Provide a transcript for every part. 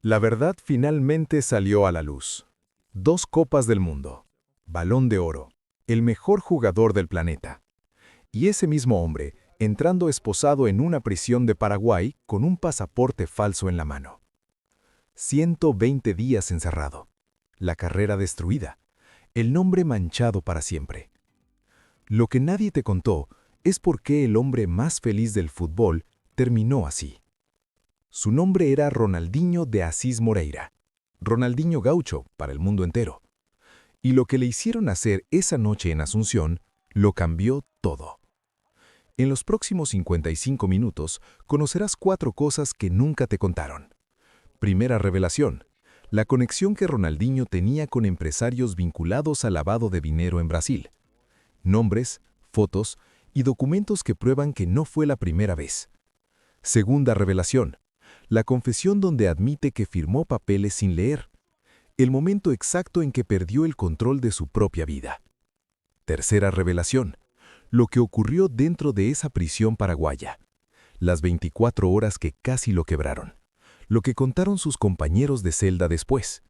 La verdad finalmente salió a la luz. 2 copas del mundo, Balón de Oro, el mejor jugador del planeta. Y ese mismo hombre, entrando esposado en una prisión de Paraguay con un pasaporte falso en la mano. 120 días encerrado. La carrera destruida. El nombre manchado para siempre. Lo que nadie te contó es por qué el hombre más feliz del fútbol terminó así. Su nombre era Ronaldinho de Assis Moreira. Ronaldinho Gaucho para el mundo entero. Y lo que le hicieron hacer esa noche en Asunción lo cambió todo. En los próximos 55 minutos conocerás 4 cosas que nunca te contaron. Primera revelación: la conexión que Ronaldinho tenía con empresarios vinculados al lavado de dinero en Brasil. Nombres, fotos y documentos que prueban que no fue la primera vez. Segunda revelación: la confesión donde admite que firmó papeles sin leer. El momento exacto en que perdió el control de su propia vida. Tercera revelación: lo que ocurrió dentro de esa prisión paraguaya. Las 24 horas que casi lo quebraron. Lo que contaron sus compañeros de celda después.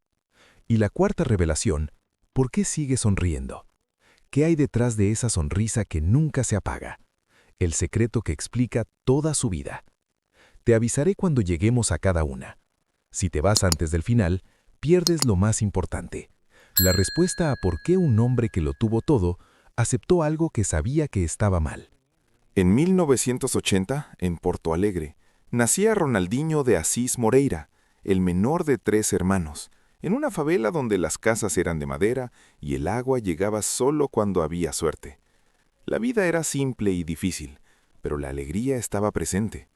Y la cuarta revelación: ¿por qué sigue sonriendo? ¿Qué hay detrás de esa sonrisa que nunca se apaga? El secreto que explica toda su vida. Te avisaré cuando lleguemos a cada una. Si te vas antes del final, pierdes lo más importante. La respuesta a por qué un hombre que lo tuvo todo aceptó algo que sabía que estaba mal. En 1980, en Porto Alegre, nacía Ronaldinho de Assis Moreira, el menor de 3 hermanos, en una favela donde las casas eran de madera y el agua llegaba solo cuando había suerte. La vida era simple y difícil, pero la alegría estaba presente.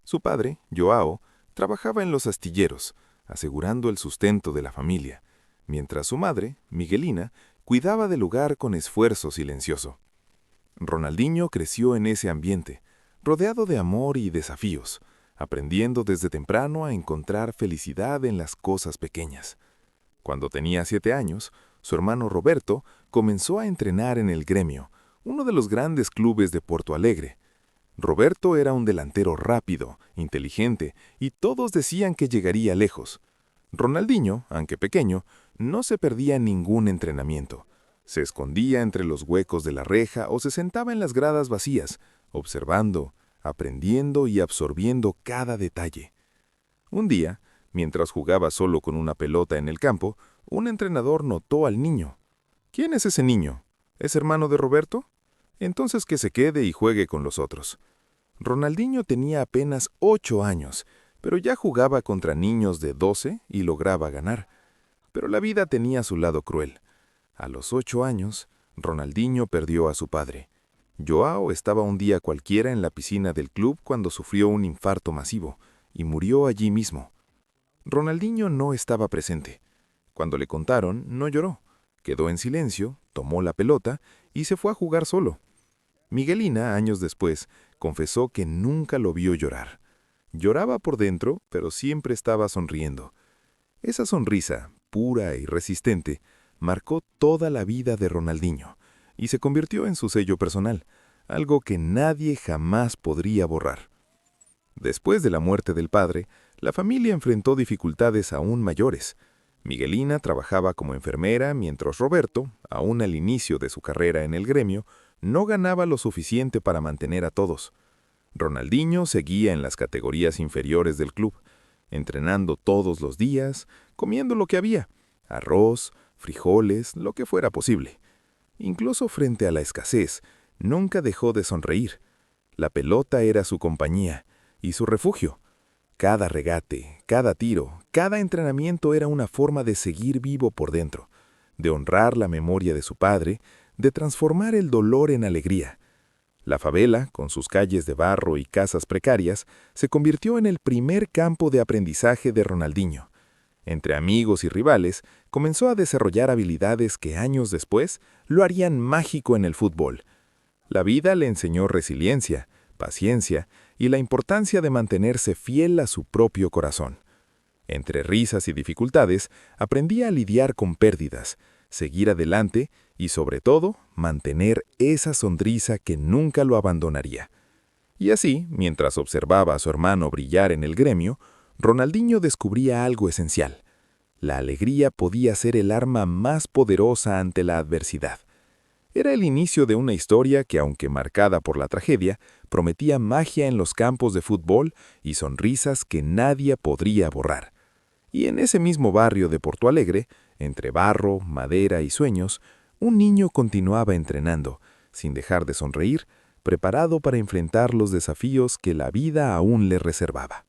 Su padre, Joao, trabajaba en los astilleros, asegurando el sustento de la familia, mientras su madre, Miguelina, cuidaba del hogar con esfuerzo silencioso. Ronaldinho creció en ese ambiente, rodeado de amor y desafíos, aprendiendo desde temprano a encontrar felicidad en las cosas pequeñas. Cuando tenía 7 años, su hermano Roberto comenzó a entrenar en el Gremio, uno de los grandes clubes de Porto Alegre. Roberto era un delantero rápido, inteligente, y todos decían que llegaría lejos. Ronaldinho, aunque pequeño, no se perdía ningún entrenamiento. Se escondía entre los huecos de la reja o se sentaba en las gradas vacías, observando, aprendiendo y absorbiendo cada detalle. Un día, mientras jugaba solo con una pelota en el campo, un entrenador notó al niño. ¿Quién es ese niño? ¿Es hermano de Roberto? Entonces que se quede y juegue con los otros. Ronaldinho tenía apenas 8 años, pero ya jugaba contra niños de 12 y lograba ganar. Pero la vida tenía su lado cruel. A los 8 años, Ronaldinho perdió a su padre. Joao estaba un día cualquiera en la piscina del club cuando sufrió un infarto masivo y murió allí mismo. Ronaldinho no estaba presente. Cuando le contaron, no lloró. Quedó en silencio, tomó la pelota y se fue a jugar solo. Miguelina, años después, confesó que nunca lo vio llorar. Lloraba por dentro, pero siempre estaba sonriendo. Esa sonrisa, pura y resistente, marcó toda la vida de Ronaldinho y se convirtió en su sello personal, algo que nadie jamás podría borrar. Después de la muerte del padre, la familia enfrentó dificultades aún mayores. Miguelina trabajaba como enfermera, mientras Roberto, aún al inicio de su carrera en el Gremio, no ganaba lo suficiente para mantener a todos. Ronaldinho seguía en las categorías inferiores del club, entrenando todos los días, comiendo lo que había, arroz, frijoles, lo que fuera posible. Incluso frente a la escasez, nunca dejó de sonreír. La pelota era su compañía y su refugio. Cada regate, cada tiro, cada entrenamiento era una forma de seguir vivo por dentro, de honrar la memoria de su padre, de transformar el dolor en alegría. La favela, con sus calles de barro y casas precarias, se convirtió en el primer campo de aprendizaje de Ronaldinho. Entre amigos y rivales, comenzó a desarrollar habilidades que años después lo harían mágico en el fútbol. La vida le enseñó resiliencia, paciencia y la importancia de mantenerse fiel a su propio corazón. Entre risas y dificultades, aprendía a lidiar con pérdidas, seguir adelante y, sobre todo, mantener esa sonrisa que nunca lo abandonaría. Y así, mientras observaba a su hermano brillar en el Gremio, Ronaldinho descubría algo esencial. La alegría podía ser el arma más poderosa ante la adversidad. Era el inicio de una historia que, aunque marcada por la tragedia, prometía magia en los campos de fútbol y sonrisas que nadie podría borrar. Y en ese mismo barrio de Porto Alegre, entre barro, madera y sueños, un niño continuaba entrenando, sin dejar de sonreír, preparado para enfrentar los desafíos que la vida aún le reservaba.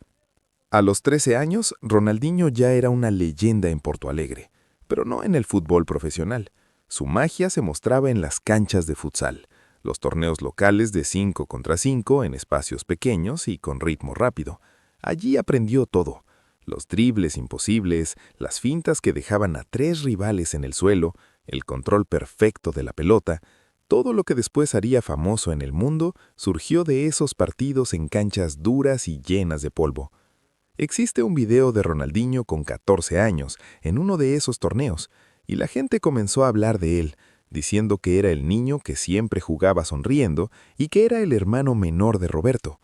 A los 13 años, Ronaldinho ya era una leyenda en Porto Alegre, pero no en el fútbol profesional. Su magia se mostraba en las canchas de futsal, los torneos locales de 5 contra 5 en espacios pequeños y con ritmo rápido. Allí aprendió todo: los dribles imposibles, las fintas que dejaban a 3 rivales en el suelo, el control perfecto de la pelota. Todo lo que después haría famoso en el mundo surgió de esos partidos en canchas duras y llenas de polvo. Existe un video de Ronaldinho con 14 años en uno de esos torneos, y la gente comenzó a hablar de él, diciendo que era el niño que siempre jugaba sonriendo y que era el hermano menor de Roberto.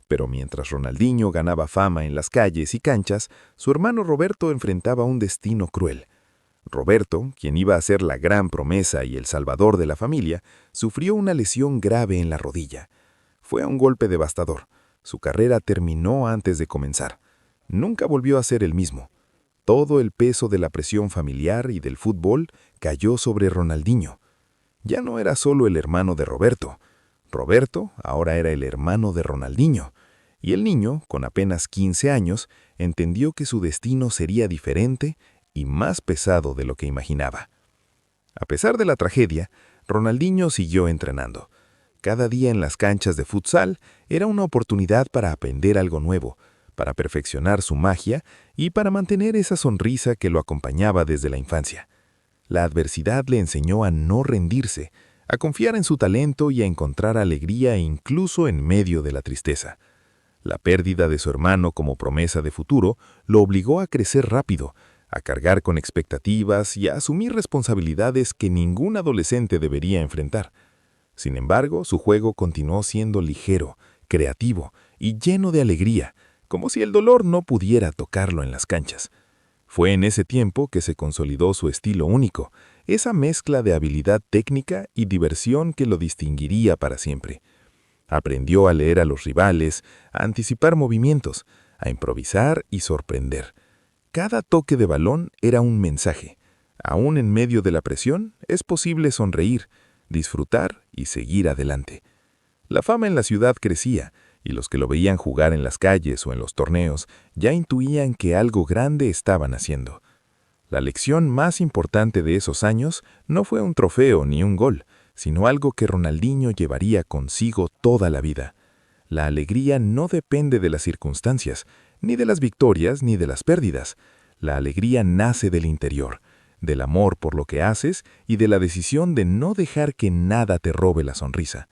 Pero mientras Ronaldinho ganaba fama en las calles y canchas, su hermano Roberto enfrentaba un destino cruel. Roberto, quien iba a ser la gran promesa y el salvador de la familia, sufrió una lesión grave en la rodilla. Fue un golpe devastador. Su carrera terminó antes de comenzar. Nunca volvió a ser el mismo. Todo el peso de la presión familiar y del fútbol cayó sobre Ronaldinho. Ya no era solo el hermano de Roberto. Roberto ahora era el hermano de Ronaldinho. Y el niño, con apenas 15 años, entendió que su destino sería diferente y más pesado de lo que imaginaba. A pesar de la tragedia, Ronaldinho siguió entrenando. Cada día en las canchas de futsal era una oportunidad para aprender algo nuevo, para perfeccionar su magia y para mantener esa sonrisa que lo acompañaba desde la infancia. La adversidad le enseñó a no rendirse, a confiar en su talento y a encontrar alegría incluso en medio de la tristeza. La pérdida de su hermano como promesa de futuro lo obligó a crecer rápido, a cargar con expectativas y a asumir responsabilidades que ningún adolescente debería enfrentar. Sin embargo, su juego continuó siendo ligero, creativo y lleno de alegría, como si el dolor no pudiera tocarlo en las canchas. Fue en ese tiempo que se consolidó su estilo único, esa mezcla de habilidad técnica y diversión que lo distinguiría para siempre. Aprendió a leer a los rivales, a anticipar movimientos, a improvisar y sorprender. Cada toque de balón era un mensaje. Aún en medio de la presión, es posible sonreír, disfrutar y seguir adelante. La fama en la ciudad crecía, y los que lo veían jugar en las calles o en los torneos ya intuían que algo grande estaban haciendo. La lección más importante de esos años no fue un trofeo ni un gol, sino algo que Ronaldinho llevaría consigo toda la vida. La alegría no depende de las circunstancias, ni de las victorias ni de las pérdidas. La alegría nace del interior, del amor por lo que haces y de la decisión de no dejar que nada te robe la sonrisa.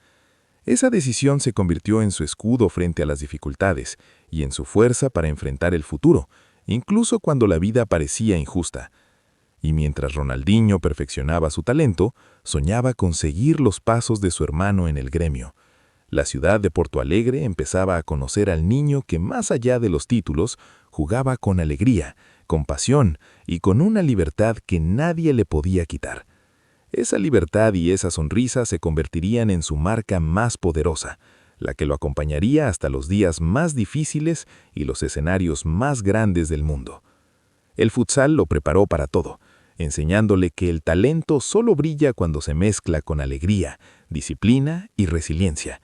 Esa decisión se convirtió en su escudo frente a las dificultades y en su fuerza para enfrentar el futuro, incluso cuando la vida parecía injusta. Y mientras Ronaldinho perfeccionaba su talento, soñaba con seguir los pasos de su hermano en el gremio. La ciudad de Porto Alegre empezaba a conocer al niño que, más allá de los títulos, jugaba con alegría, con pasión y con una libertad que nadie le podía quitar. Esa libertad y esa sonrisa se convertirían en su marca más poderosa, la que lo acompañaría hasta los días más difíciles y los escenarios más grandes del mundo. El futsal lo preparó para todo, enseñándole que el talento solo brilla cuando se mezcla con alegría, disciplina y resiliencia.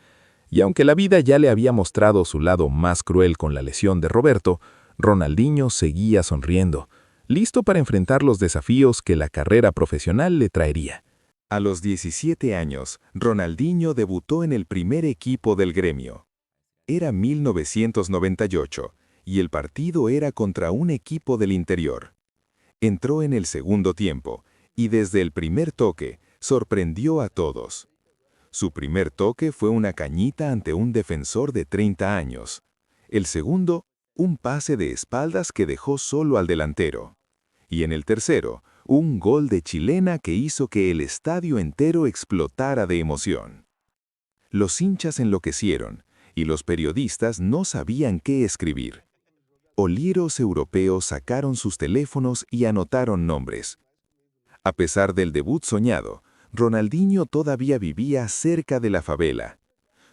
Y aunque la vida ya le había mostrado su lado más cruel con la lesión de Roberto, Ronaldinho seguía sonriendo, listo para enfrentar los desafíos que la carrera profesional le traería. A los 17 años, Ronaldinho debutó en el primer equipo del gremio. Era 1998 y el partido era contra un equipo del interior. Entró en el segundo tiempo y desde el primer toque sorprendió a todos. Su primer toque fue una cañita ante un defensor de 30 años. El segundo, un pase de espaldas que dejó solo al delantero. Y en el tercero, un gol de chilena que hizo que el estadio entero explotara de emoción. Los hinchas enloquecieron y los periodistas no sabían qué escribir. olieros europeos sacaron sus teléfonos y anotaron nombres. A pesar del debut soñado, Ronaldinho todavía vivía cerca de la favela.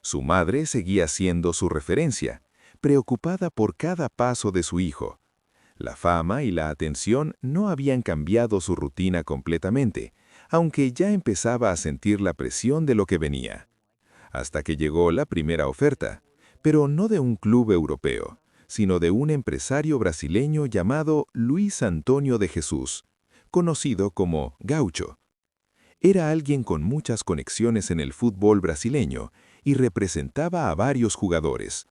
Su madre seguía siendo su referencia, preocupada por cada paso de su hijo. La fama y la atención no habían cambiado su rutina completamente, aunque ya empezaba a sentir la presión de lo que venía. Hasta que llegó la primera oferta, pero no de un club europeo, sino de un empresario brasileño llamado Luis Antonio de Jesús, conocido como Gaucho. Era alguien con muchas conexiones en el fútbol brasileño y representaba a varios jugadores.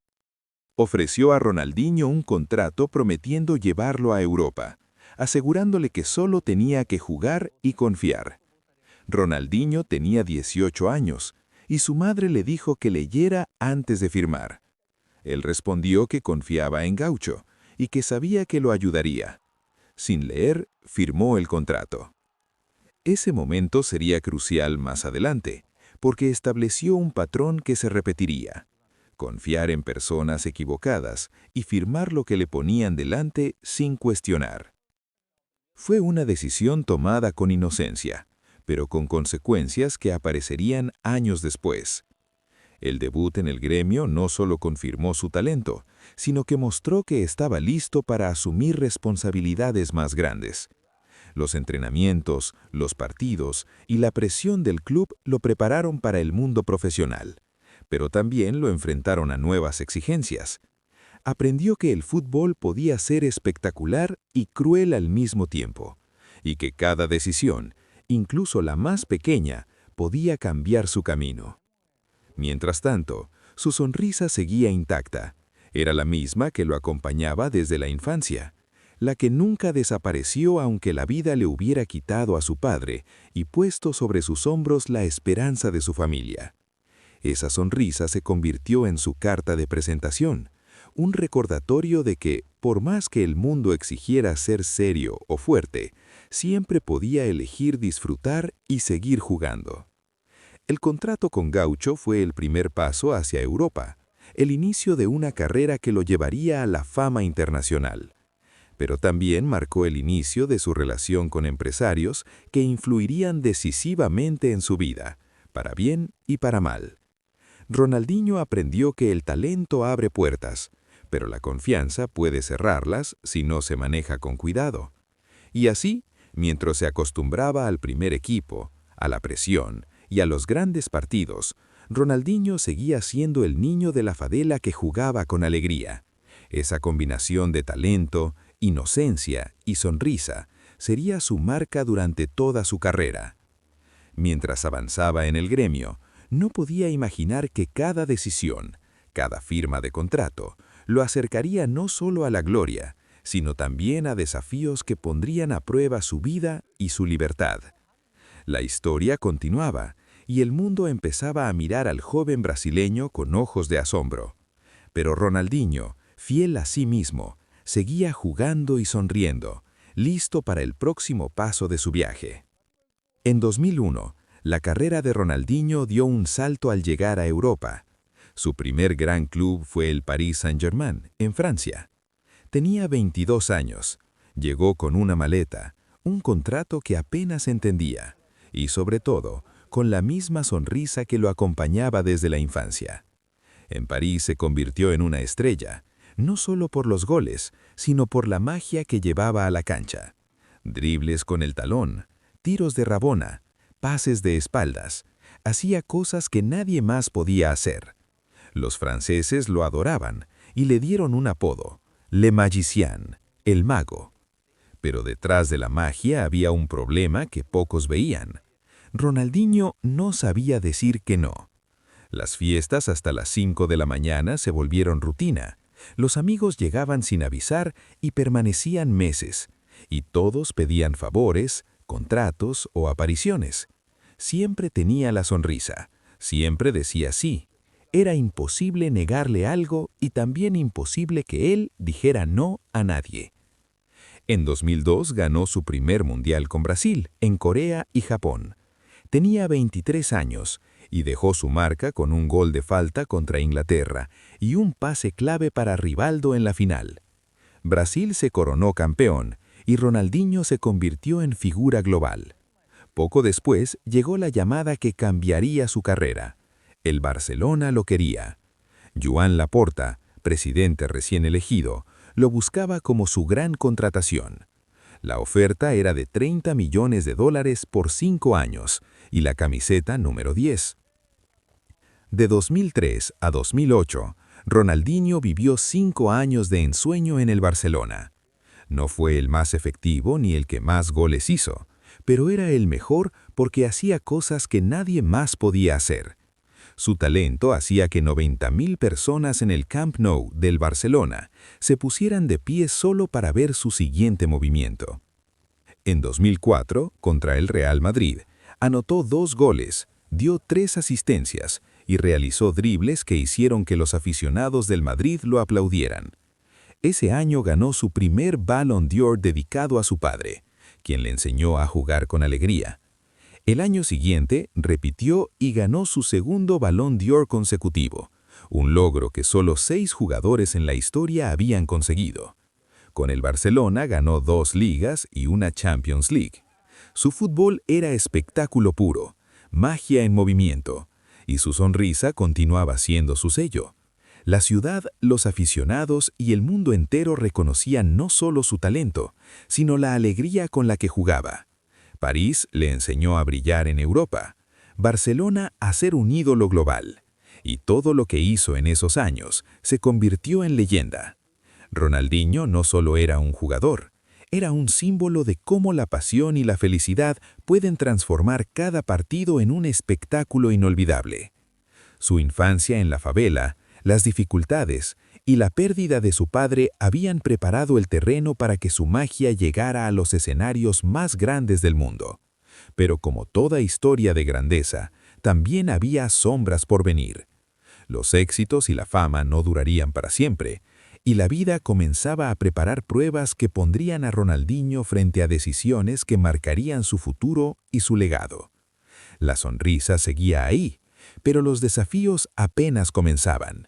Ofreció a Ronaldinho un contrato prometiendo llevarlo a Europa, asegurándole que solo tenía que jugar y confiar. Ronaldinho tenía 18 años y su madre le dijo que leyera antes de firmar. Él respondió que confiaba en Gaucho y que sabía que lo ayudaría. Sin leer, firmó el contrato. Ese momento sería crucial más adelante, porque estableció un patrón que se repetiría: confiar en personas equivocadas y firmar lo que le ponían delante sin cuestionar. Fue una decisión tomada con inocencia, pero con consecuencias que aparecerían años después. El debut en el gremio no solo confirmó su talento, sino que mostró que estaba listo para asumir responsabilidades más grandes. Los entrenamientos, los partidos y la presión del club lo prepararon para el mundo profesional, pero también lo enfrentaron a nuevas exigencias. Aprendió que el fútbol podía ser espectacular y cruel al mismo tiempo, y que cada decisión, incluso la más pequeña, podía cambiar su camino. Mientras tanto, su sonrisa seguía intacta. Era la misma que lo acompañaba desde la infancia, la que nunca desapareció aunque la vida le hubiera quitado a su padre y puesto sobre sus hombros la esperanza de su familia. Esa sonrisa se convirtió en su carta de presentación, un recordatorio de que, por más que el mundo exigiera ser serio o fuerte, siempre podía elegir disfrutar y seguir jugando. El contrato con Gaucho fue el primer paso hacia Europa, el inicio de una carrera que lo llevaría a la fama internacional. Pero también marcó el inicio de su relación con empresarios que influirían decisivamente en su vida, para bien y para mal. Ronaldinho aprendió que el talento abre puertas, pero la confianza puede cerrarlas si no se maneja con cuidado. Y así, mientras se acostumbraba al primer equipo, a la presión y a los grandes partidos, Ronaldinho seguía siendo el niño de la favela que jugaba con alegría. Esa combinación de talento, inocencia y sonrisa sería su marca durante toda su carrera. Mientras avanzaba en el gremio, no podía imaginar que cada decisión, cada firma de contrato, lo acercaría no solo a la gloria, sino también a desafíos que pondrían a prueba su vida y su libertad. La historia continuaba, y el mundo empezaba a mirar al joven brasileño con ojos de asombro. Pero Ronaldinho, fiel a sí mismo, seguía jugando y sonriendo, listo para el próximo paso de su viaje. En 2001, la carrera de Ronaldinho dio un salto al llegar a Europa. Su primer gran club fue el Paris Saint-Germain, en Francia. Tenía 22 años, llegó con una maleta, un contrato que apenas entendía, y sobre todo, con la misma sonrisa que lo acompañaba desde la infancia. En París se convirtió en una estrella, no solo por los goles, sino por la magia que llevaba a la cancha. Dribles con el talón, tiros de rabona, pases de espaldas, hacía cosas que nadie más podía hacer. Los franceses lo adoraban y le dieron un apodo, Le Magicien, el mago. Pero detrás de la magia había un problema que pocos veían. Ronaldinho no sabía decir que no. Las fiestas hasta las 5 de la mañana se volvieron rutina. Los amigos llegaban sin avisar y permanecían meses, y todos pedían favores, contratos o apariciones. Siempre tenía la sonrisa, siempre decía sí. Era imposible negarle algo y también imposible que él dijera no a nadie. En 2002 ganó su primer mundial con Brasil, en Corea y Japón. Tenía 23 años y dejó su marca con un gol de falta contra Inglaterra y un pase clave para Rivaldo en la final. Brasil se coronó campeón y Ronaldinho se convirtió en figura global. Poco después llegó la llamada que cambiaría su carrera. El Barcelona lo quería. Joan Laporta, presidente recién elegido, lo buscaba como su gran contratación. La oferta era de $30 millones por 5 años y la camiseta número 10. De 2003 a 2008, Ronaldinho vivió 5 años de ensueño en el Barcelona. No fue el más efectivo ni el que más goles hizo, pero era el mejor porque hacía cosas que nadie más podía hacer. Su talento hacía que 90.000 personas en el Camp Nou del Barcelona se pusieran de pie solo para ver su siguiente movimiento. En 2004, contra el Real Madrid, anotó 2 goles, dio 3 asistencias y realizó dribles que hicieron que los aficionados del Madrid lo aplaudieran. Ese año ganó su primer Ballon d'Or dedicado a su padre, quien le enseñó a jugar con alegría. El año siguiente repitió y ganó su segundo Ballon d'Or consecutivo, un logro que solo 6 jugadores en la historia habían conseguido. Con el Barcelona ganó 2 ligas y una Champions League. Su fútbol era espectáculo puro, magia en movimiento, y su sonrisa continuaba siendo su sello. La ciudad, los aficionados y el mundo entero reconocían no solo su talento, sino la alegría con la que jugaba. París le enseñó a brillar en Europa, Barcelona a ser un ídolo global, y todo lo que hizo en esos años se convirtió en leyenda. Ronaldinho no solo era un jugador, era un símbolo de cómo la pasión y la felicidad pueden transformar cada partido en un espectáculo inolvidable. Su infancia en la favela, las dificultades y la pérdida de su padre habían preparado el terreno para que su magia llegara a los escenarios más grandes del mundo. Pero como toda historia de grandeza, también había sombras por venir. Los éxitos y la fama no durarían para siempre, y la vida comenzaba a preparar pruebas que pondrían a Ronaldinho frente a decisiones que marcarían su futuro y su legado. La sonrisa seguía ahí, pero los desafíos apenas comenzaban.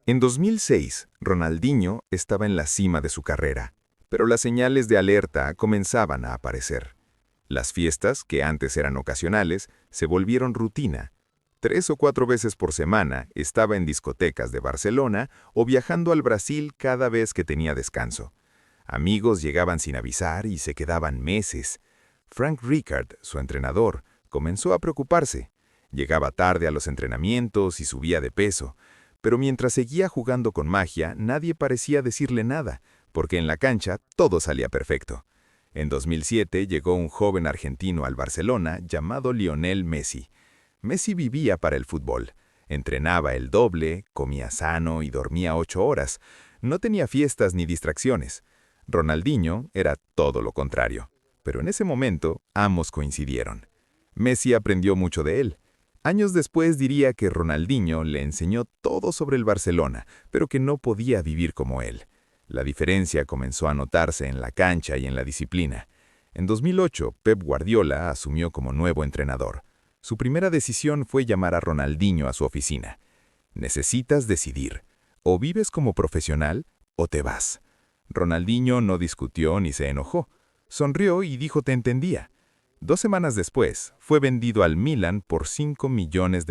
En 2006, Ronaldinho estaba en la cima de su carrera, pero las señales de alerta comenzaban a aparecer. Las fiestas, que antes eran ocasionales, se volvieron rutina. 3 o 4 veces por semana estaba en discotecas de Barcelona o viajando al Brasil cada vez que tenía descanso. Amigos llegaban sin avisar y se quedaban meses. Frank Rijkaard, su entrenador, comenzó a preocuparse. Llegaba tarde a los entrenamientos y subía de peso. Pero mientras seguía jugando con magia, nadie parecía decirle nada, porque en la cancha todo salía perfecto. En 2007 llegó un joven argentino al Barcelona llamado Lionel Messi. Messi vivía para el fútbol. Entrenaba el doble, comía sano y dormía 8 horas. No tenía fiestas ni distracciones. Ronaldinho era todo lo contrario. Pero en ese momento, ambos coincidieron. Messi aprendió mucho de él. Años después diría que Ronaldinho le enseñó todo sobre el Barcelona, pero que no podía vivir como él. La diferencia comenzó a notarse en la cancha y en la disciplina. En 2008, Pep Guardiola asumió como nuevo entrenador. Su primera decisión fue llamar a Ronaldinho a su oficina. Necesitas decidir. O vives como profesional o te vas. Ronaldinho no discutió ni se enojó. Sonrió y dijo te entendía. 2 semanas después, fue vendido al Milan por $5 millones,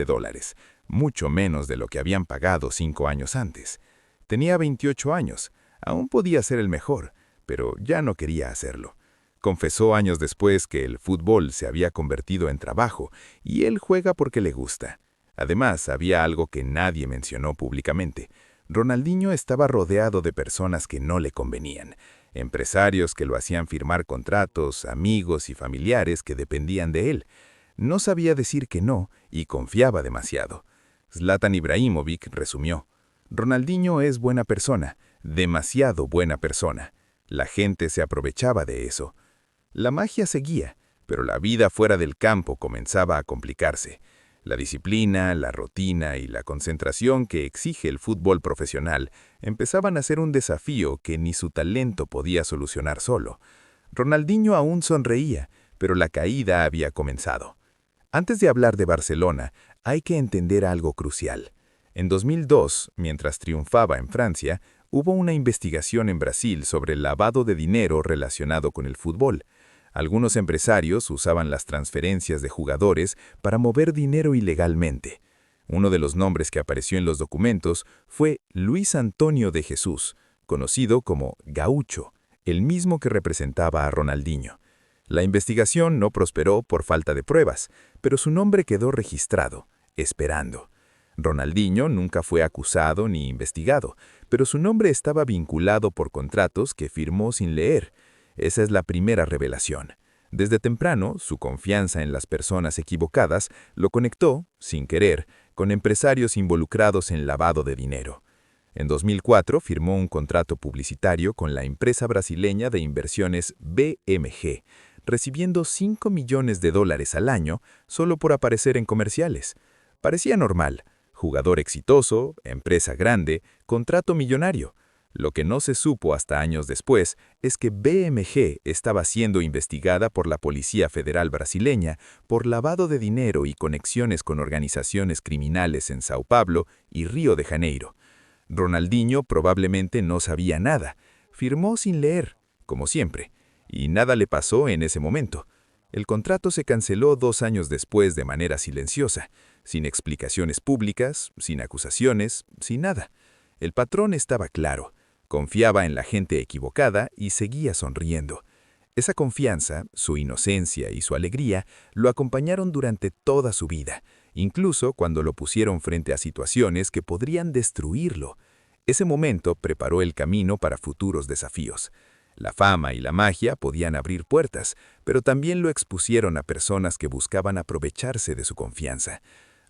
mucho menos de lo que habían pagado 5 años antes. Tenía 28 años, aún podía ser el mejor, pero ya no quería hacerlo. Confesó años después que el fútbol se había convertido en trabajo y él juega porque le gusta. Además, había algo que nadie mencionó públicamente. Ronaldinho estaba rodeado de personas que no le convenían. Empresarios que lo hacían firmar contratos, amigos y familiares que dependían de él. No sabía decir que no y confiaba demasiado. Zlatan Ibrahimovic resumió: Ronaldinho es buena persona, demasiado buena persona. La gente se aprovechaba de eso. La magia seguía, pero la vida fuera del campo comenzaba a complicarse. La disciplina, la rutina y la concentración que exige el fútbol profesional empezaban a ser un desafío que ni su talento podía solucionar solo. Ronaldinho aún sonreía, pero la caída había comenzado. Antes de hablar de Barcelona, hay que entender algo crucial. En 2002, mientras triunfaba en Francia, Hubo una investigación en Brasil sobre el lavado de dinero relacionado con el fútbol. Algunos empresarios usaban las transferencias de jugadores para mover dinero ilegalmente. Uno de los nombres que apareció en los documentos fue Luis Antonio de Jesús, conocido como Gaucho, el mismo que representaba a Ronaldinho. La investigación no prosperó por falta de pruebas, pero su nombre quedó registrado, esperando. Ronaldinho nunca fue acusado ni investigado, pero su nombre estaba vinculado por contratos que firmó sin leer. Esa es la primera revelación. Desde temprano, su confianza en las personas equivocadas lo conectó, sin querer, con empresarios involucrados en lavado de dinero. En 2004 firmó un contrato publicitario con la empresa brasileña de inversiones BMG, recibiendo $5 millones al año solo por aparecer en comerciales. Parecía normal. Jugador exitoso, empresa grande, contrato millonario. Lo que no se supo hasta años después es que BMG estaba siendo investigada por la Policía Federal brasileña por lavado de dinero y conexiones con organizaciones criminales en Sao Paulo y Río de Janeiro. Ronaldinho probablemente no sabía nada. Firmó sin leer, como siempre, y nada le pasó en ese momento. El contrato se canceló 2 años después de manera silenciosa, sin explicaciones públicas, sin acusaciones, sin nada. El patrón estaba claro. Confiaba en la gente equivocada y seguía sonriendo. Esa confianza, su inocencia y su alegría lo acompañaron durante toda su vida, incluso cuando lo pusieron frente a situaciones que podrían destruirlo. Ese momento preparó el camino para futuros desafíos. La fama y la magia podían abrir puertas, pero también lo expusieron a personas que buscaban aprovecharse de su confianza.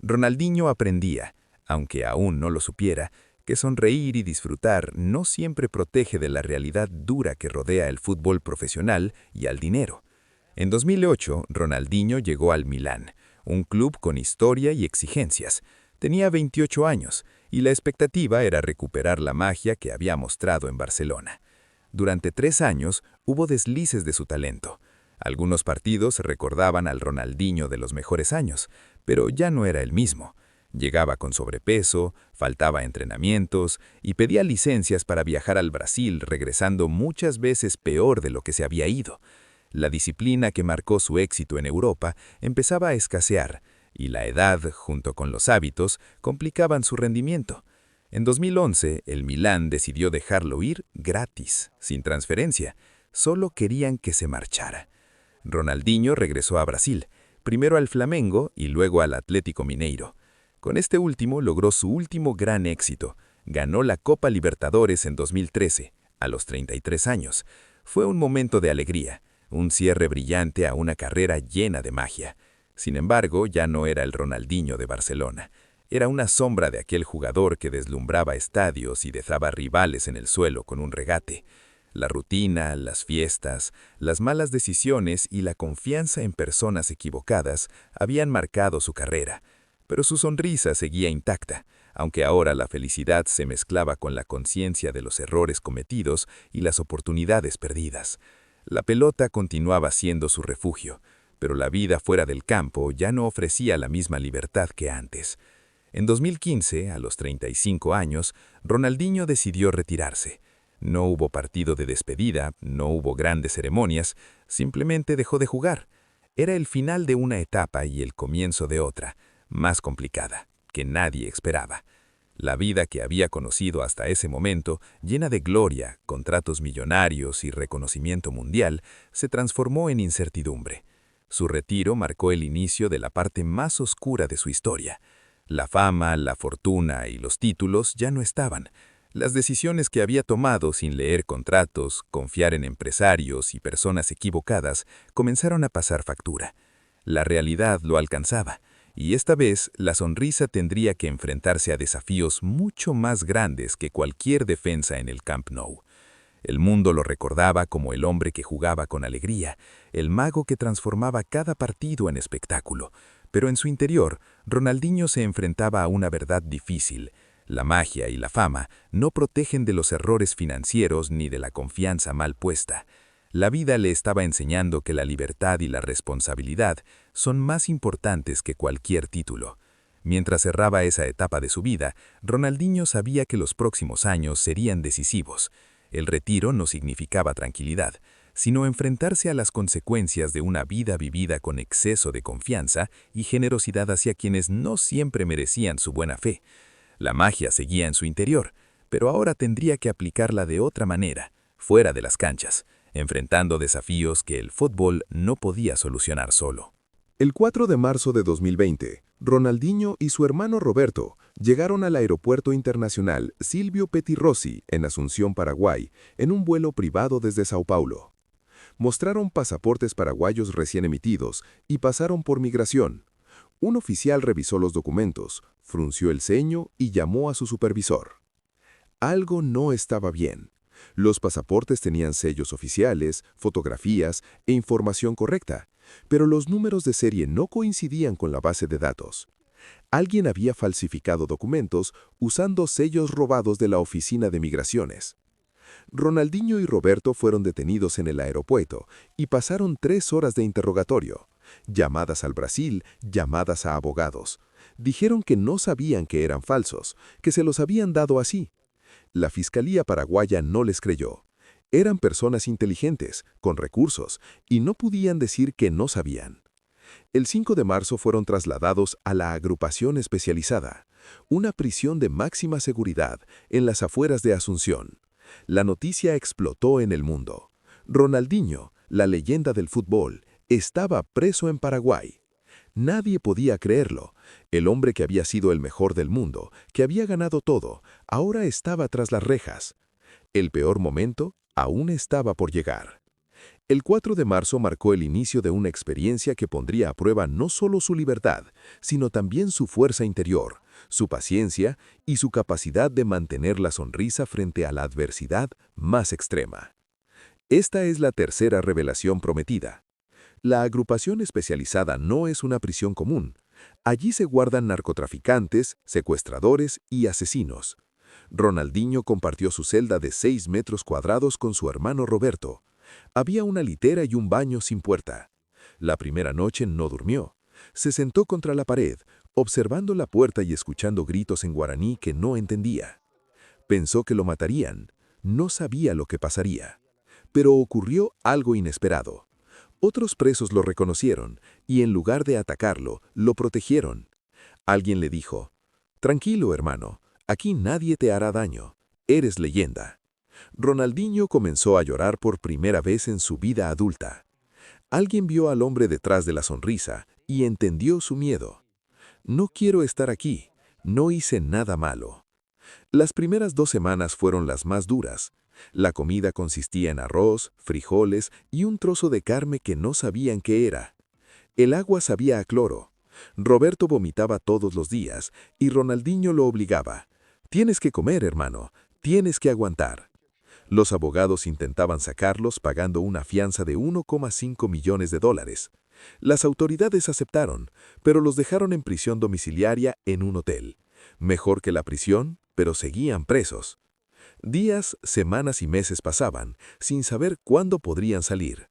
Ronaldinho aprendía, aunque aún no lo supiera, que sonreír y disfrutar no siempre protege de la realidad dura que rodea el fútbol profesional y al dinero. En 2008, Ronaldinho llegó al Milán, un club con historia y exigencias. Tenía 28 años, y la expectativa era recuperar la magia que había mostrado en Barcelona. Durante 3 años hubo deslices de su talento. Algunos partidos recordaban al Ronaldinho de los mejores años, pero ya no era el mismo. Llegaba con sobrepeso, faltaba entrenamientos y pedía licencias para viajar al Brasil, regresando muchas veces peor de lo que se había ido. La disciplina que marcó su éxito en Europa empezaba a escasear, y la edad, junto con los hábitos, complicaban su rendimiento. En 2011, el Milán decidió dejarlo ir gratis, sin transferencia. Solo querían que se marchara. Ronaldinho regresó a Brasil, primero al Flamengo y luego al Atlético Mineiro. Con este último logró su último gran éxito. Ganó la Copa Libertadores en 2013, a los 33 años. Fue un momento de alegría, un cierre brillante a una carrera llena de magia. Sin embargo, ya no era el Ronaldinho de Barcelona. Era una sombra de aquel jugador que deslumbraba estadios y dejaba rivales en el suelo con un regate. La rutina, las fiestas, las malas decisiones y la confianza en personas equivocadas habían marcado su carrera. Pero su sonrisa seguía intacta, aunque ahora la felicidad se mezclaba con la conciencia de los errores cometidos y las oportunidades perdidas. La pelota continuaba siendo su refugio, pero la vida fuera del campo ya no ofrecía la misma libertad que antes. En 2015, a los 35 años, Ronaldinho decidió retirarse. No hubo partido de despedida, no hubo grandes ceremonias, simplemente dejó de jugar. Era el final de una etapa y el comienzo de otra, más complicada, que nadie esperaba. La vida que había conocido hasta ese momento, llena de gloria, contratos millonarios y reconocimiento mundial, se transformó en incertidumbre. Su retiro marcó el inicio de la parte más oscura de su historia. La fama, la fortuna y los títulos ya no estaban. Las decisiones que había tomado sin leer contratos, confiar en empresarios y personas equivocadas, comenzaron a pasar factura. La realidad lo alcanzaba. Y esta vez, la sonrisa tendría que enfrentarse a desafíos mucho más grandes que cualquier defensa en el Camp Nou. El mundo lo recordaba como el hombre que jugaba con alegría, el mago que transformaba cada partido en espectáculo. Pero en su interior, Ronaldinho se enfrentaba a una verdad difícil. La magia y la fama no protegen de los errores financieros ni de la confianza mal puesta. La vida le estaba enseñando que la libertad y la responsabilidad son más importantes que cualquier título. Mientras cerraba esa etapa de su vida, Ronaldinho sabía que los próximos años serían decisivos. El retiro no significaba tranquilidad, sino enfrentarse a las consecuencias de una vida vivida con exceso de confianza y generosidad hacia quienes no siempre merecían su buena fe. La magia seguía en su interior, pero ahora tendría que aplicarla de otra manera, fuera de las canchas, enfrentando desafíos que el fútbol no podía solucionar solo. El 4 de marzo de 2020, Ronaldinho y su hermano Roberto llegaron al Aeropuerto Internacional Silvio Pettirossi en Asunción, Paraguay, en un vuelo privado desde Sao Paulo. Mostraron pasaportes paraguayos recién emitidos y pasaron por migración. Un oficial revisó los documentos, frunció el ceño y llamó a su supervisor. Algo no estaba bien. Los pasaportes tenían sellos oficiales, fotografías e información correcta, pero los números de serie no coincidían con la base de datos. Alguien había falsificado documentos usando sellos robados de la oficina de migraciones. Ronaldinho y Roberto fueron detenidos en el aeropuerto y pasaron 3 horas de interrogatorio. Llamadas al Brasil, llamadas a abogados. Dijeron que no sabían que eran falsos, que se los habían dado así. La Fiscalía paraguaya no les creyó. Eran personas inteligentes, con recursos, y no podían decir que no sabían. El 5 de marzo fueron trasladados a la Agrupación Especializada, una prisión de máxima seguridad en las afueras de Asunción. La noticia explotó en el mundo. Ronaldinho, la leyenda del fútbol, estaba preso en Paraguay. Nadie podía creerlo. El hombre que había sido el mejor del mundo, que había ganado todo, ahora estaba tras las rejas. El peor momento aún estaba por llegar. El 4 de marzo marcó el inicio de una experiencia que pondría a prueba no solo su libertad, sino también su fuerza interior, su paciencia y su capacidad de mantener la sonrisa frente a la adversidad más extrema. Esta es la tercera revelación prometida. La agrupación especializada no es una prisión común. Allí se guardan narcotraficantes, secuestradores y asesinos. Ronaldinho compartió su celda de 6 metros cuadrados con su hermano Roberto. Había una litera y un baño sin puerta. La primera noche no durmió. Se sentó contra la pared, observando la puerta y escuchando gritos en guaraní que no entendía. Pensó que lo matarían. No sabía lo que pasaría. Pero ocurrió algo inesperado. Otros presos lo reconocieron y en lugar de atacarlo, lo protegieron. Alguien le dijo: «Tranquilo, hermano, aquí nadie te hará daño. Eres leyenda». Ronaldinho comenzó a llorar por primera vez en su vida adulta. Alguien vio al hombre detrás de la sonrisa y entendió su miedo. «No quiero estar aquí. No hice nada malo». Las primeras 2 semanas fueron las más duras. La comida consistía en arroz, frijoles y un trozo de carne que no sabían qué era. El agua sabía a cloro. Roberto vomitaba todos los días y Ronaldinho lo obligaba. «Tienes que comer, hermano. Tienes que aguantar». Los abogados intentaban sacarlos pagando una fianza de $1,5 millones. Las autoridades aceptaron, pero los dejaron en prisión domiciliaria en un hotel. Mejor que la prisión, pero seguían presos. Días, semanas y meses pasaban, sin saber cuándo podrían salir.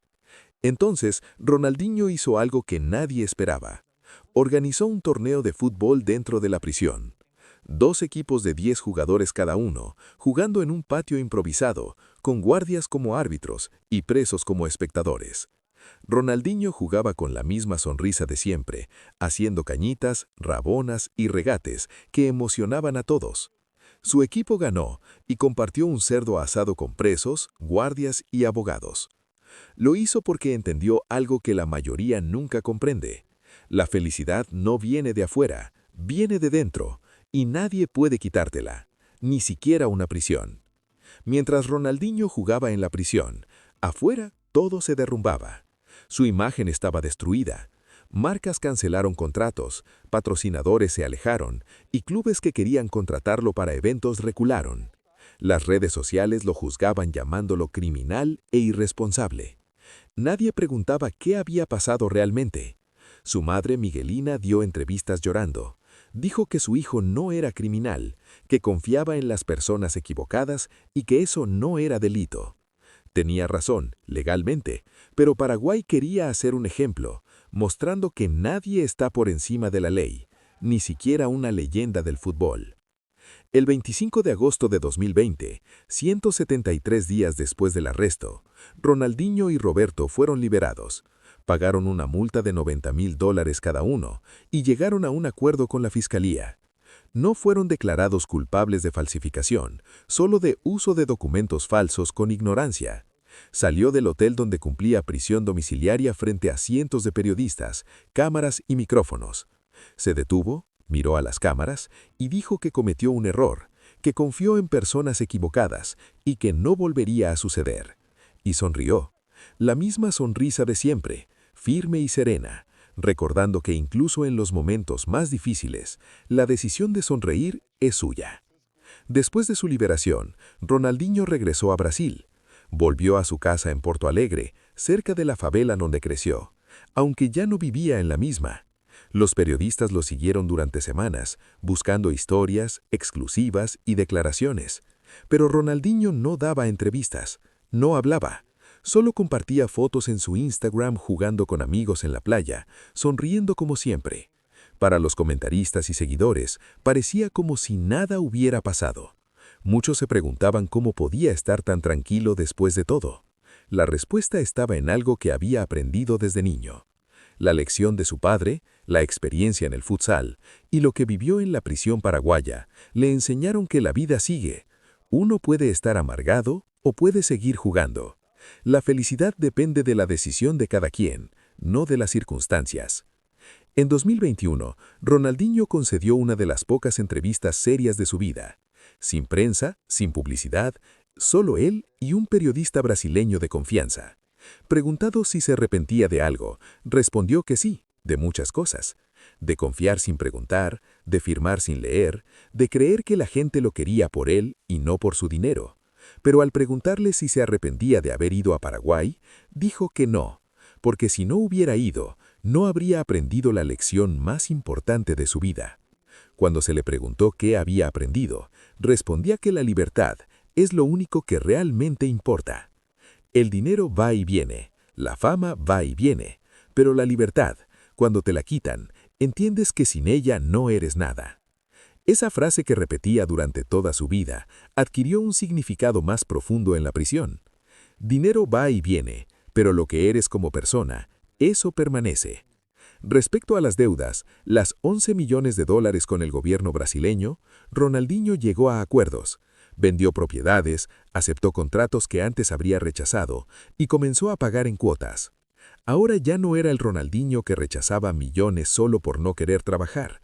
Entonces, Ronaldinho hizo algo que nadie esperaba. Organizó un torneo de fútbol dentro de la prisión. 2 equipos de 10 jugadores cada uno, jugando en un patio improvisado, con guardias como árbitros y presos como espectadores. Ronaldinho jugaba con la misma sonrisa de siempre, haciendo cañitas, rabonas y regates que emocionaban a todos. Su equipo ganó y compartió un cerdo asado con presos, guardias y abogados. Lo hizo porque entendió algo que la mayoría nunca comprende. La felicidad no viene de afuera, viene de dentro, y nadie puede quitártela, ni siquiera una prisión. Mientras Ronaldinho jugaba en la prisión, afuera todo se derrumbaba. Su imagen estaba destruida. Marcas cancelaron contratos, patrocinadores se alejaron y clubes que querían contratarlo para eventos recularon. Las redes sociales lo juzgaban llamándolo criminal e irresponsable. Nadie preguntaba qué había pasado realmente. Su madre Miguelina dio entrevistas llorando. Dijo que su hijo no era criminal, que confiaba en las personas equivocadas y que eso no era delito. Tenía razón, legalmente, pero Paraguay quería hacer un ejemplo, mostrando que nadie está por encima de la ley. ni siquiera una leyenda del fútbol. El 25 de agosto de 2020, 173 días después del arresto, Ronaldinho y Roberto fueron liberados. Pagaron una multa de $90,000 cada uno y llegaron a un acuerdo con la fiscalía. No fueron declarados culpables de falsificación, solo de uso de documentos falsos con ignorancia. Salió del hotel donde cumplía prisión domiciliaria frente a cientos de periodistas, cámaras y micrófonos. Se detuvo, miró a las cámaras y dijo que cometió un error, que confió en personas equivocadas y que no volvería a suceder. Y sonrió. La misma sonrisa de siempre, firme y serena, recordando que incluso en los momentos más difíciles, la decisión de sonreír es suya. Después de su liberación, Ronaldinho regresó a Brasil. Volvió a su casa en Porto Alegre, cerca de la favela donde creció, aunque ya no vivía en la misma. Los periodistas lo siguieron durante semanas, buscando historias, exclusivas y declaraciones. Pero Ronaldinho no daba entrevistas, no hablaba. Solo compartía fotos en su Instagram jugando con amigos en la playa, sonriendo como siempre. Para los comentaristas y seguidores, parecía como si nada hubiera pasado. Muchos se preguntaban cómo podía estar tan tranquilo después de todo. La respuesta estaba en algo que había aprendido desde niño. La lección de su padre, la experiencia en el futsal y lo que vivió en la prisión paraguaya le enseñaron que la vida sigue. Uno puede estar amargado o puede seguir jugando. La felicidad depende de la decisión de cada quien, no de las circunstancias. En 2021, Ronaldinho concedió una de las pocas entrevistas serias de su vida. Sin prensa, sin publicidad, solo él y un periodista brasileño de confianza. Preguntado si se arrepentía de algo, respondió que sí, de muchas cosas. De confiar sin preguntar, de firmar sin leer, de creer que la gente lo quería por él y no por su dinero. Pero al preguntarle si se arrepentía de haber ido a Paraguay, dijo que no, porque si no hubiera ido, no habría aprendido la lección más importante de su vida. Cuando se le preguntó qué había aprendido, respondía que la libertad es lo único que realmente importa. El dinero va y viene, la fama va y viene, pero la libertad, cuando te la quitan, entiendes que sin ella no eres nada. Esa frase que repetía durante toda su vida adquirió un significado más profundo en la prisión. Dinero va y viene, pero lo que eres como persona, eso permanece. Respecto a las deudas, las $11 millones con el gobierno brasileño, Ronaldinho llegó a acuerdos. Vendió propiedades, aceptó contratos que antes habría rechazado y comenzó a pagar en cuotas. Ahora ya no era el Ronaldinho que rechazaba millones solo por no querer trabajar.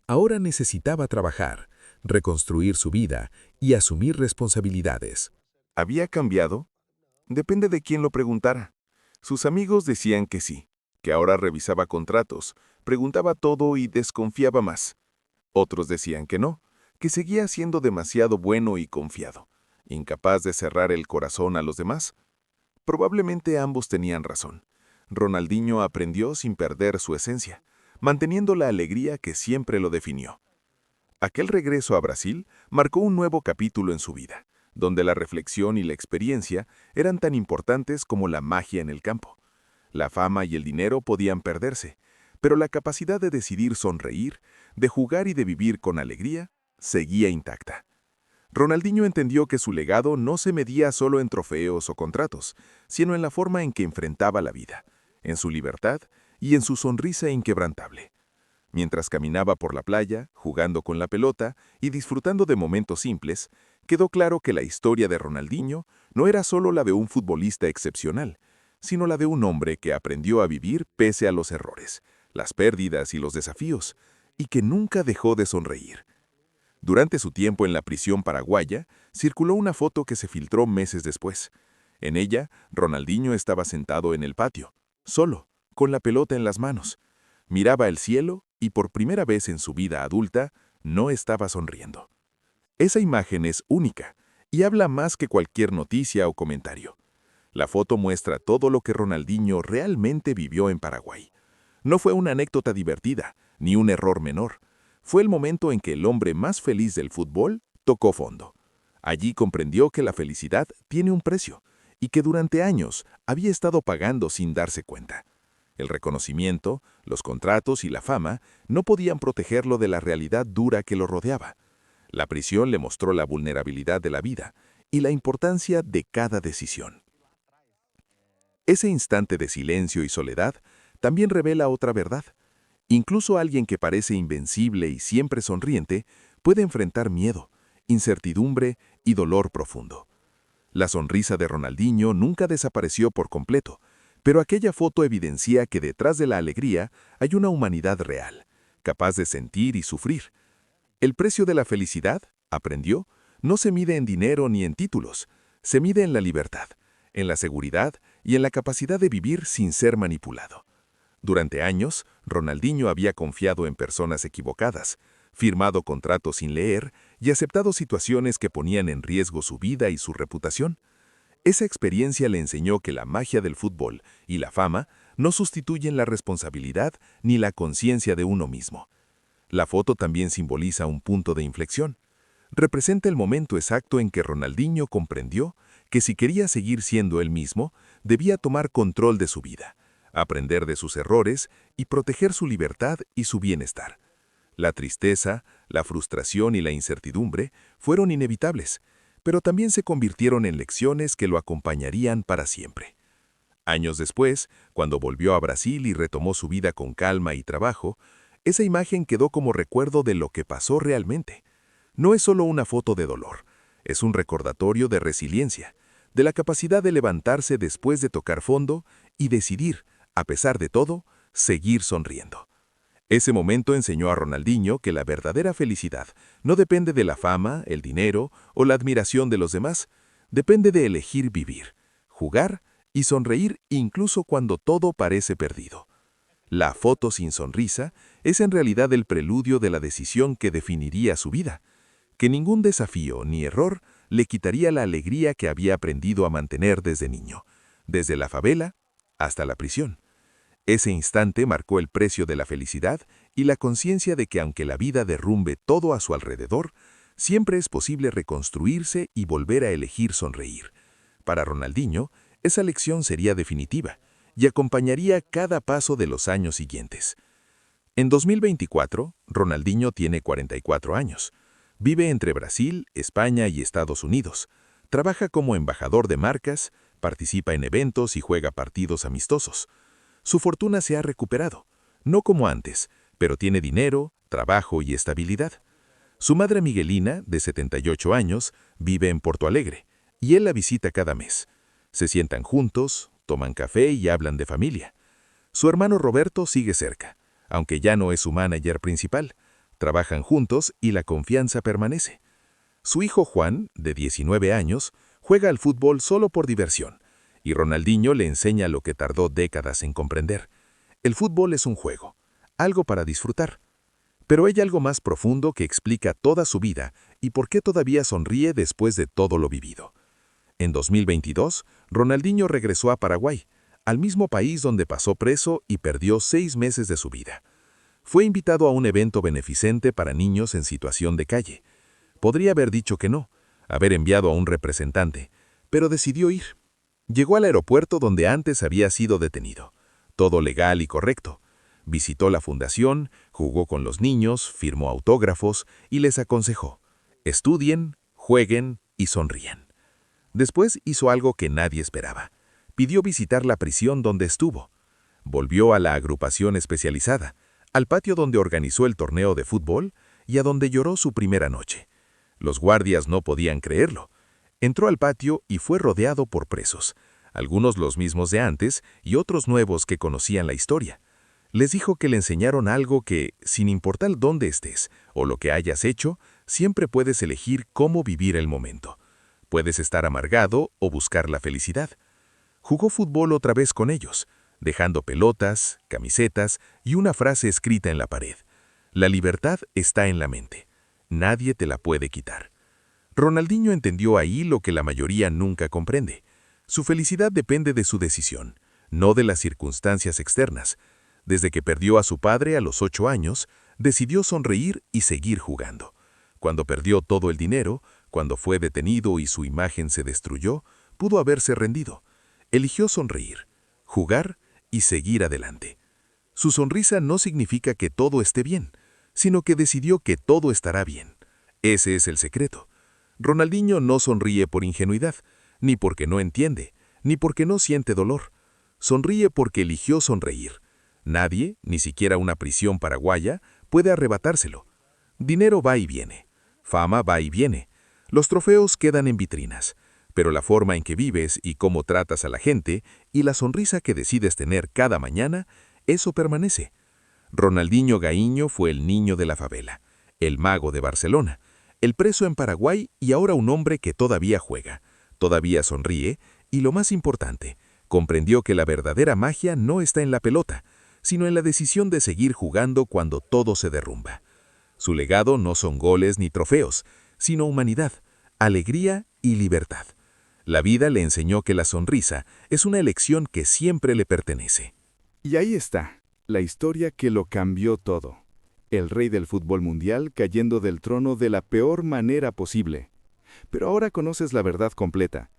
Ahora necesitaba trabajar, reconstruir su vida y asumir responsabilidades. ¿Había cambiado? Depende de quién lo preguntara. Sus amigos decían que sí, que ahora revisaba contratos, preguntaba todo y desconfiaba más. Otros decían que no, que seguía siendo demasiado bueno y confiado, incapaz de cerrar el corazón a los demás. Probablemente ambos tenían razón. Ronaldinho aprendió sin perder su esencia, manteniendo la alegría que siempre lo definió. Aquel regreso a Brasil marcó un nuevo capítulo en su vida, donde la reflexión y la experiencia eran tan importantes como la magia en el campo. La fama y el dinero podían perderse, pero la capacidad de decidir sonreír, de jugar y de vivir con alegría, seguía intacta. Ronaldinho entendió que su legado no se medía solo en trofeos o contratos, sino en la forma en que enfrentaba la vida, en su libertad y en su sonrisa inquebrantable. Mientras caminaba por la playa, jugando con la pelota y disfrutando de momentos simples, quedó claro que la historia de Ronaldinho no era solo la de un futbolista excepcional, sino la de un hombre que aprendió a vivir pese a los errores, las pérdidas y los desafíos, y que nunca dejó de sonreír. Durante su tiempo en la prisión paraguaya, circuló una foto que se filtró meses después. En ella, Ronaldinho estaba sentado en el patio, solo, con la pelota en las manos. Miraba el cielo y por primera vez en su vida adulta, no estaba sonriendo. Esa imagen es única y habla más que cualquier noticia o comentario. La foto muestra todo lo que Ronaldinho realmente vivió en Paraguay. No fue una anécdota divertida, ni un error menor. Fue el momento en que el hombre más feliz del fútbol tocó fondo. Allí comprendió que la felicidad tiene un precio y que durante años había estado pagando sin darse cuenta. El reconocimiento, los contratos y la fama no podían protegerlo de la realidad dura que lo rodeaba. La prisión le mostró la vulnerabilidad de la vida y la importancia de cada decisión. Ese instante de silencio y soledad también revela otra verdad. Incluso alguien que parece invencible y siempre sonriente puede enfrentar miedo, incertidumbre y dolor profundo. La sonrisa de Ronaldinho nunca desapareció por completo, pero aquella foto evidencia que detrás de la alegría hay una humanidad real, capaz de sentir y sufrir. El precio de la felicidad, aprendió, no se mide en dinero ni en títulos, se mide en la libertad, en la seguridad y en la capacidad de vivir sin ser manipulado. Durante años, Ronaldinho había confiado en personas equivocadas, firmado contratos sin leer y aceptado situaciones que ponían en riesgo su vida y su reputación. Esa experiencia le enseñó que la magia del fútbol y la fama no sustituyen la responsabilidad ni la conciencia de uno mismo. La foto también simboliza un punto de inflexión. Representa el momento exacto en que Ronaldinho comprendió que si quería seguir siendo él mismo, debía tomar control de su vida, aprender de sus errores y proteger su libertad y su bienestar. La tristeza, la frustración y la incertidumbre fueron inevitables, pero también se convirtieron en lecciones que lo acompañarían para siempre. Años después, cuando volvió a Brasil y retomó su vida con calma y trabajo, esa imagen quedó como recuerdo de lo que pasó realmente. No es solo una foto de dolor, es un recordatorio de resiliencia, de la capacidad de levantarse después de tocar fondo y decidir, a pesar de todo, seguir sonriendo. Ese momento enseñó a Ronaldinho que la verdadera felicidad no depende de la fama, el dinero o la admiración de los demás, depende de elegir vivir, jugar y sonreír incluso cuando todo parece perdido. La foto sin sonrisa es en realidad el preludio de la decisión que definiría su vida, que ningún desafío ni error le quitaría la alegría que había aprendido a mantener desde niño, desde la favela hasta la prisión. Ese instante marcó el precio de la felicidad y la conciencia de que aunque la vida derrumbe todo a su alrededor, siempre es posible reconstruirse y volver a elegir sonreír. Para Ronaldinho, esa lección sería definitiva y acompañaría cada paso de los años siguientes. En 2024, Ronaldinho tiene 44 años. Vive entre Brasil, España y Estados Unidos. Trabaja como embajador de marcas, participa en eventos y juega partidos amistosos. Su fortuna se ha recuperado, no como antes, pero tiene dinero, trabajo y estabilidad. Su madre Miguelina, de 78 años, vive en Porto Alegre, y él la visita cada mes. Se sientan juntos, toman café y hablan de familia. Su hermano Roberto sigue cerca, aunque ya no es su manager principal. Trabajan juntos y la confianza permanece. Su hijo Juan, de 19 años, juega al fútbol solo por diversión, y Ronaldinho le enseña lo que tardó décadas en comprender. El fútbol es un juego, algo para disfrutar. Pero hay algo más profundo que explica toda su vida y por qué todavía sonríe después de todo lo vivido. En 2022, Ronaldinho regresó a Paraguay, al mismo país donde pasó preso y perdió 6 meses de su vida. Fue invitado a un evento beneficente para niños en situación de calle. Podría haber dicho que no, haber enviado a un representante, pero decidió ir. Llegó al aeropuerto donde antes había sido detenido. Todo legal y correcto. Visitó la fundación, jugó con los niños, firmó autógrafos y les aconsejó: estudien, jueguen y sonríen. Después hizo algo que nadie esperaba. Pidió visitar la prisión donde estuvo. Volvió a la agrupación especializada, al patio donde organizó el torneo de fútbol y a donde lloró su primera noche. Los guardias no podían creerlo. Entró al patio y fue rodeado por presos, algunos los mismos de antes y otros nuevos que conocían la historia. Les dijo que le enseñaron algo que, sin importar dónde estés o lo que hayas hecho, siempre puedes elegir cómo vivir el momento. Puedes estar amargado o buscar la felicidad. Jugó fútbol otra vez con ellos, dejando pelotas, camisetas y una frase escrita en la pared: la libertad está en la mente. Nadie te la puede quitar. Ronaldinho entendió ahí lo que la mayoría nunca comprende. Su felicidad depende de su decisión, no de las circunstancias externas. Desde que perdió a su padre a los 8 años, decidió sonreír y seguir jugando. Cuando perdió todo el dinero, cuando fue detenido y su imagen se destruyó, pudo haberse rendido. Eligió sonreír, jugar y seguir adelante. Su sonrisa no significa que todo esté bien, sino que decidió que todo estará bien. Ese es el secreto. Ronaldinho no sonríe por ingenuidad, ni porque no entiende, ni porque no siente dolor. Sonríe porque eligió sonreír. Nadie, ni siquiera una prisión paraguaya, puede arrebatárselo. Dinero va y viene. Fama va y viene. Los trofeos quedan en vitrinas. Pero la forma en que vives y cómo tratas a la gente y la sonrisa que decides tener cada mañana, eso permanece. Ronaldinho Gaínho fue el niño de la favela, el mago de Barcelona, el preso en Paraguay y ahora un hombre que todavía juega, todavía sonríe y, lo más importante, comprendió que la verdadera magia no está en la pelota, sino en la decisión de seguir jugando cuando todo se derrumba. Su legado no son goles ni trofeos, sino humanidad, alegría y libertad. La vida le enseñó que la sonrisa es una elección que siempre le pertenece. Y ahí está, la historia que lo cambió todo. El rey del fútbol mundial cayendo del trono de la peor manera posible. Pero ahora conoces la verdad completa.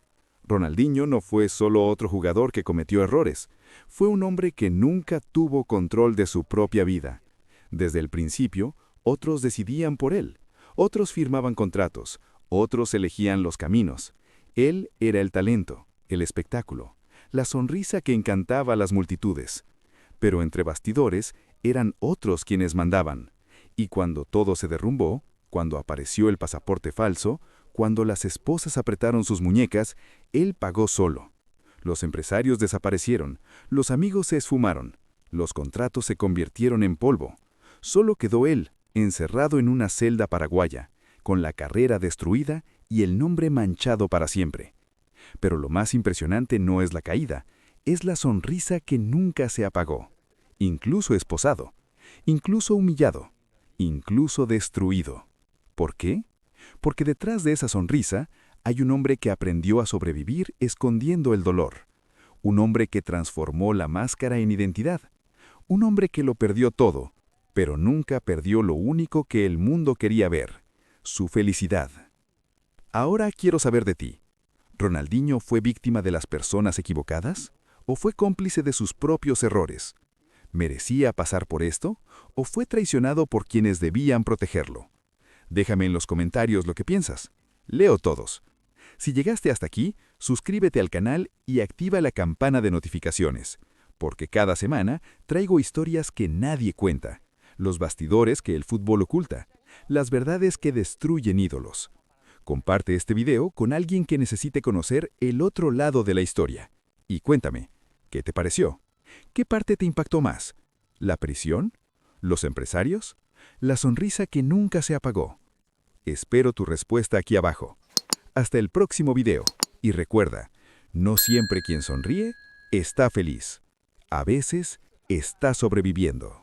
Ronaldinho no fue solo otro jugador que cometió errores. Fue un hombre que nunca tuvo control de su propia vida. Desde el principio, otros decidían por él. Otros firmaban contratos. Otros elegían los caminos. Él era el talento, el espectáculo, la sonrisa que encantaba a las multitudes. Pero entre bastidores eran otros quienes mandaban. Y cuando todo se derrumbó, cuando apareció el pasaporte falso, cuando las esposas apretaron sus muñecas, él pagó solo. Los empresarios desaparecieron, los amigos se esfumaron, los contratos se convirtieron en polvo. Solo quedó él, encerrado en una celda paraguaya, con la carrera destruida y el nombre manchado para siempre. Pero lo más impresionante no es la caída, es la sonrisa que nunca se apagó. Incluso esposado, incluso humillado, incluso destruido. ¿Por qué? Porque detrás de esa sonrisa hay un hombre que aprendió a sobrevivir escondiendo el dolor. Un hombre que transformó la máscara en identidad. Un hombre que lo perdió todo, pero nunca perdió lo único que el mundo quería ver: su felicidad. Ahora quiero saber de ti. ¿Ronaldinho fue víctima de las personas equivocadas? ¿O fue cómplice de sus propios errores? ¿Merecía pasar por esto? ¿O fue traicionado por quienes debían protegerlo? Déjame en los comentarios lo que piensas. Leo todos. Si llegaste hasta aquí, suscríbete al canal y activa la campana de notificaciones, porque cada semana traigo historias que nadie cuenta, los bastidores que el fútbol oculta, las verdades que destruyen ídolos. Comparte este video con alguien que necesite conocer el otro lado de la historia. Y cuéntame, ¿qué te pareció? ¿Qué parte te impactó más? ¿La prisión? ¿Los empresarios? ¿La sonrisa que nunca se apagó? Espero tu respuesta aquí abajo. Hasta el próximo video. Y recuerda, no siempre quien sonríe está feliz. A veces está sobreviviendo.